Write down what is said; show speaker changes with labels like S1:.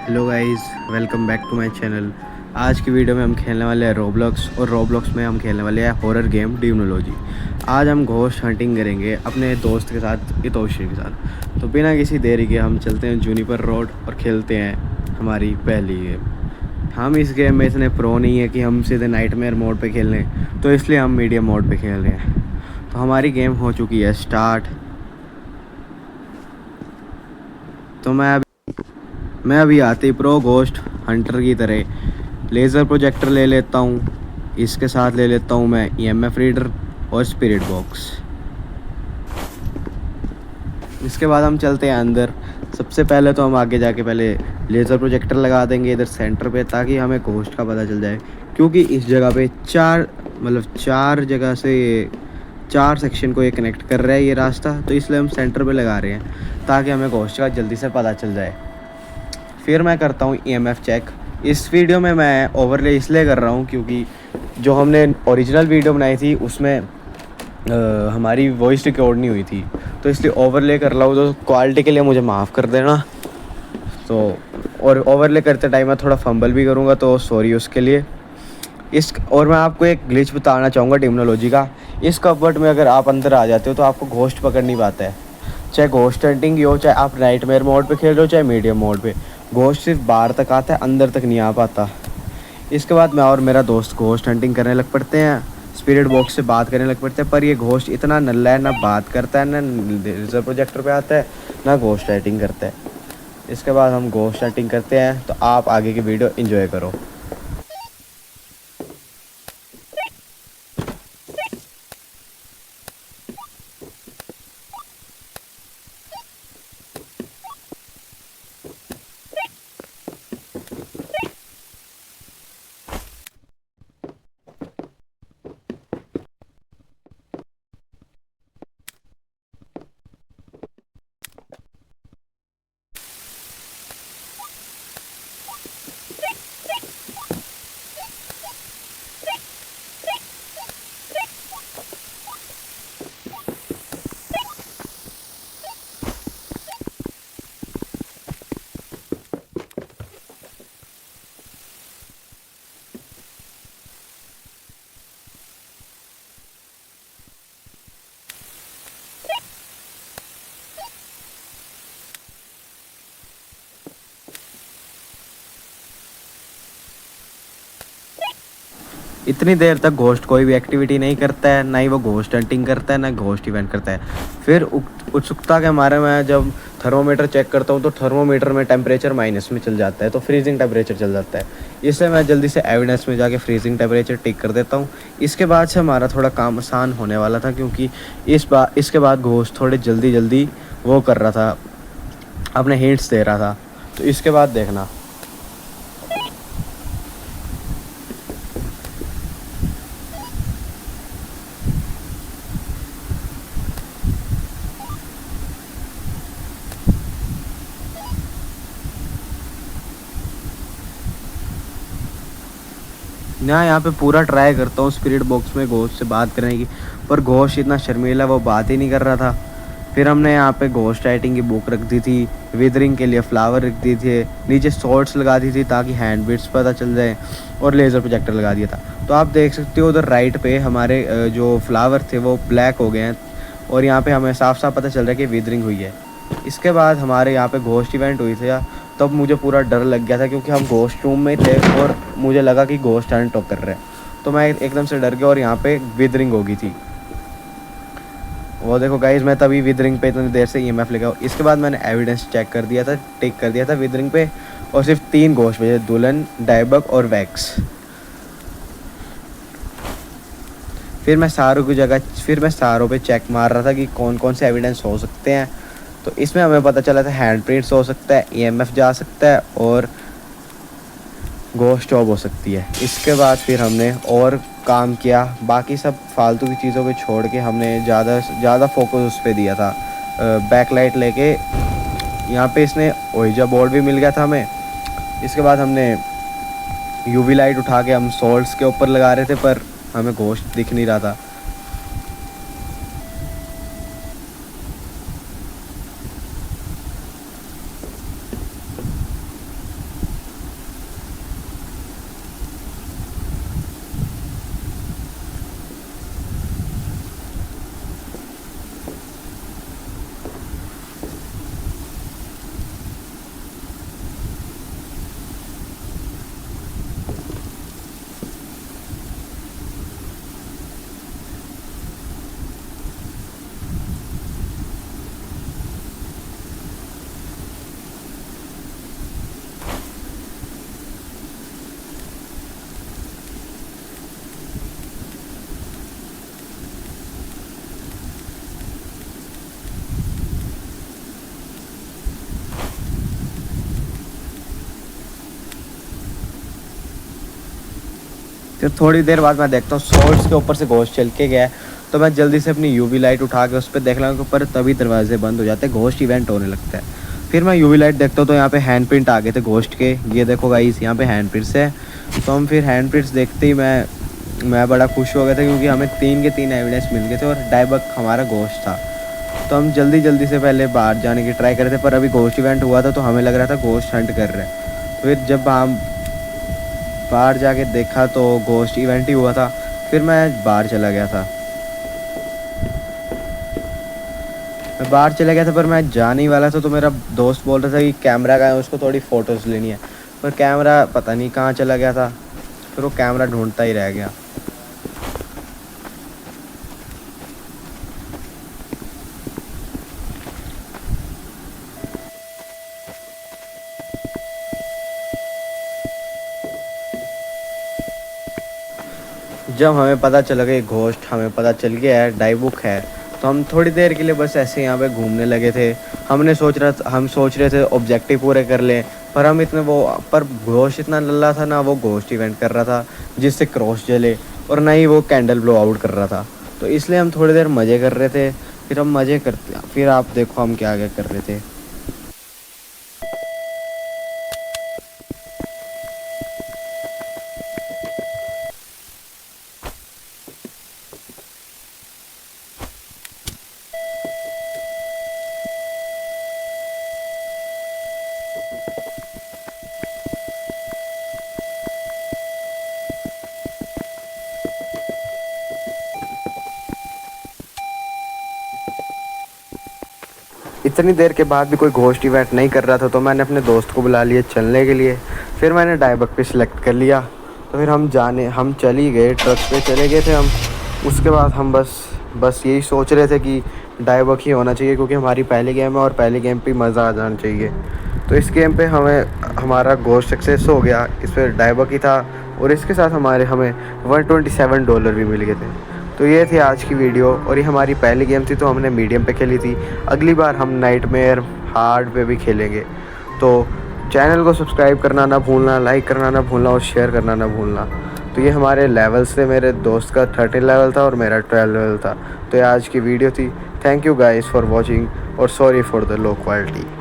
S1: Hello guys, welcome back to my channel. आज की video में हम खेलने वाले हैं रोब्लॉक्स, और रोब्लॉक्स में हम खेलने वाले हैं हॉरर गेम डिमोनोलॉजी। आज हम घोस्ट हंटिंग करेंगे अपने दोस्त के साथ, हितोशी के साथ। तो बिना किसी देरी के हम चलते हैं जूनिपर रोड और खेलते हैं हमारी पहली गेम। हम इस गेम में इतने प्रो नहीं है कि हम सीधे नाइटमेयर मोड पे खेल लें, तो इसलिए हम मीडियम मोड पे खेल रहे हैं। तो हमारी गेम हो चुकी है स्टार्ट। तो मैं अभी आते ही प्रो घोस्ट हंटर की तरह लेज़र प्रोजेक्टर ले लेता हूँ। इसके साथ ले लेता हूँ मैं ईएमएफ रीडर और स्पिरिट बॉक्स। इसके बाद हम चलते हैं अंदर। सबसे पहले तो हम आगे जाके पहले लेज़र प्रोजेक्टर लगा देंगे इधर सेंटर पे, ताकि हमें घोस्ट का पता चल जाए। क्योंकि इस जगह पे चार जगह से 4 सेक्शन को ये कनेक्ट कर रहा है ये रास्ता, तो इसलिए हम सेंटर पे लगा रहे हैं ताकि हमें घोस्ट का जल्दी से पता चल जाए। फिर मैं करता हूँ ईएमएफ चेक। इस वीडियो में मैं ओवरले इसलिए कर रहा हूँ क्योंकि जो हमने ओरिजिनल वीडियो बनाई थी उसमें हमारी वॉइस रिकॉर्ड नहीं हुई थी, तो इसलिए ओवरले कर रहा हूँ। तो क्वालिटी के लिए मुझे माफ़ कर देना। तो और ओवरले करते टाइम मैं थोड़ा फंबल भी करूँगा, तो सॉरी उसके लिए। और मैं आपको एक ग्लिच बताना चाहूँगा डिमोनोलॉजी का। इस कबर्ड में अगर आप अंदर आ जाते हो तो आपको घोस्ट पकड़ नहीं पाता है। चाहे घोस्ट हंटिंग हो, चाहे आप नाइटमेयर मोड पे खेल रहे हो, चाहे मीडियम मोड पे, घोस्ट सिर्फ बाहर तक आता है, अंदर तक नहीं आ पाता। इसके बाद मैं और मेरा दोस्त घोस्ट हंटिंग करने लग पड़ते हैं, स्पिरिट बॉक्स से बात करने लग पड़ते हैं। पर ये घोस्ट इतना नल्ला है, ना बात करता है, ना लेज़र प्रोजेक्टर पे आता है, ना घोस्ट हंटिंग करता है। इसके बाद हम घोस्ट हंटिंग करते हैं, तो आप आगे की वीडियो एंजॉय करो। इतनी देर तक घोस्ट कोई भी एक्टिविटी नहीं करता है, ना ही वो घोस्ट हंटिंग करता है, ना घोस्ट इवेंट करता है। फिर उत्सुकता के मारे मैं जब थर्मोमीटर चेक करता हूँ तो थर्मोमीटर में टेम्परेचर माइनस में चल जाता है, तो फ्रीजिंग टेम्परेचर चल जाता है। इससे मैं जल्दी से एविडेंस में जाके फ्रीजिंग टेम्परेचर टिक कर देता हूँ। इसके बाद से हमारा थोड़ा काम आसान होने वाला था, क्योंकि इसके बाद घोस्ट थोड़े जल्दी वो कर रहा था, अपने हिंट्स दे रहा था। तो इसके बाद देखना। ना यहाँ पे पूरा ट्राई करता हूँ स्पिरिट बॉक्स में घोस्ट से बात करने की, पर घोस्ट इतना शर्मीला, वो बात ही नहीं कर रहा था। फिर हमने यहाँ पे घोस्ट राइटिंग की बुक रख दी थी, विदरिंग के लिए फ्लावर रख दी थी, नीचे शॉर्ट्स लगा दी थी ताकि हैंड बिट्स पता चल जाए, और लेज़र प्रोजेक्टर लगा दिया था। तो आप देख सकते हो उधर राइट पे हमारे जो फ्लावर थे वो ब्लैक हो गए हैं, और यहाँ पे हमें साफ साफ पता चल रहा है कि विदरिंग हुई है। इसके बाद हमारे यहाँ पे घोस्ट इवेंट हुई थी, तब मुझे पूरा डर लग गया था, क्योंकि हम घोस्ट रूम में थे और मुझे लगा कि घोस्ट हंट कर रहे हैं। तो मैं एकदम से डर गया और यहाँ पे विदरिंग हो गई थी। वो देखो गाइस, मैं तभी विदरिंग पे इतनी देर से ईएमएफ लेगा। इसके बाद मैंने एविडेंस चेक कर दिया था, टिक कर दिया था विदरिंग पे, और सिर्फ 3 घोस्ट भेजे, दुल्हन, डायबक और वैक्स। फिर मैं सारों पे चेक मार रहा था कि कौन कौन से एविडेंस हो सकते हैं। तो इसमें हमें पता चला था हैंड प्रिंट्स हो सकता है, ईएमएफ जा सकता है, और घोस्ट जॉब हो सकती है। इसके बाद फिर हमने और काम किया, बाकी सब फालतू की चीज़ों को छोड़ के हमने ज़्यादा फोकस उस पर दिया था। बैकलाइट लेके यहाँ पे इसने ओइजा बोर्ड भी मिल गया था हमें। इसके बाद हमने यूवी लाइट उठा के हम सोल्ट्स के ऊपर लगा रहे थे, पर हमें घोस्ट दिख नहीं रहा था। फिर थोड़ी देर बाद मैं देखता हूँ सोर्स के ऊपर से घोस्ट चल के गया है, तो मैं जल्दी से अपनी यूवी लाइट उठा के उस पर देख लूँगा ऊपर, तभी दरवाजे बंद हो जाते हैं, घोस्ट इवेंट होने लगता है। फिर मैं यूवी लाइट देखता हूँ तो यहाँ पे हैंड प्रिंट आ गए थे घोस्ट के, ये देखो गाइस यहाँ पे हैंड प्रिंट्स है। तो हम फिर हैंड प्रिंट्स देखते ही मैं बड़ा खुश हो गया था, क्योंकि हमें 3 के 3 एविडेंस मिल गए थे और डायबक हमारा घोस्ट था। तो हम जल्दी से पहले बाहर जाने की ट्राई कर रहे थे, पर अभी घोस्ट इवेंट हुआ था तो हमें लग रहा था घोस्ट हंट कर रहे हैं। फिर जब हम बाहर जाके देखा तो घोस्ट इवेंट ही हुआ था। फिर मैं बाहर चला गया था, पर मैं जाने ही वाला था तो मेरा दोस्त बोल रहा था कि कैमरा का है, उसको थोड़ी फ़ोटोज़ लेनी है, पर कैमरा पता नहीं कहाँ चला गया था। फिर वो कैमरा ढूंढता ही रह गया। जब हमें पता चला कि घोस्ट हमें पता चल गया है डायबुक है, तो हम थोड़ी देर के लिए बस ऐसे यहाँ पे घूमने लगे थे। हम सोच रहे थे ऑब्जेक्टिव पूरे कर लें, पर घोस्ट इतना लल्ला था ना, वो घोस्ट इवेंट कर रहा था जिससे क्रॉस जले, और ना ही वो कैंडल ब्लो आउट कर रहा था। तो इसलिए हम थोड़ी देर मज़े कर रहे थे। फिर आप देखो हम क्या क्या कर रहे थे। इतनी देर के बाद भी कोई घोस्ट इवेंट नहीं कर रहा था, तो मैंने अपने दोस्त को बुला लिया चलने के लिए। फिर मैंने डायबक पे सिलेक्ट कर लिया, तो फिर हम चल ही गए, ट्रक पे चले गए थे हम। उसके बाद हम बस यही सोच रहे थे कि डायबक ही होना चाहिए, क्योंकि हमारी पहली गेम है और पहली गेम पे मज़ा आ जाना चाहिए। तो इस गेम पे हमारा घोस्ट सक्सेस हो गया, इस पर डायबक ही था, और इसके साथ हमें $127 भी मिल गए थे। तो ये थी आज की वीडियो, और ये हमारी पहली गेम थी, तो हमने मीडियम पे खेली थी। अगली बार हम नाइटमेयर हार्ड पे भी खेलेंगे। तो चैनल को सब्सक्राइब करना ना भूलना, लाइक करना ना भूलना और शेयर करना ना भूलना। तो ये हमारे लेवल्स थे, मेरे दोस्त का 13 लेवल था और मेरा 12 लेवल था। तो ये आज की वीडियो थी। Thank you guys for watching, और sorry for the low quality.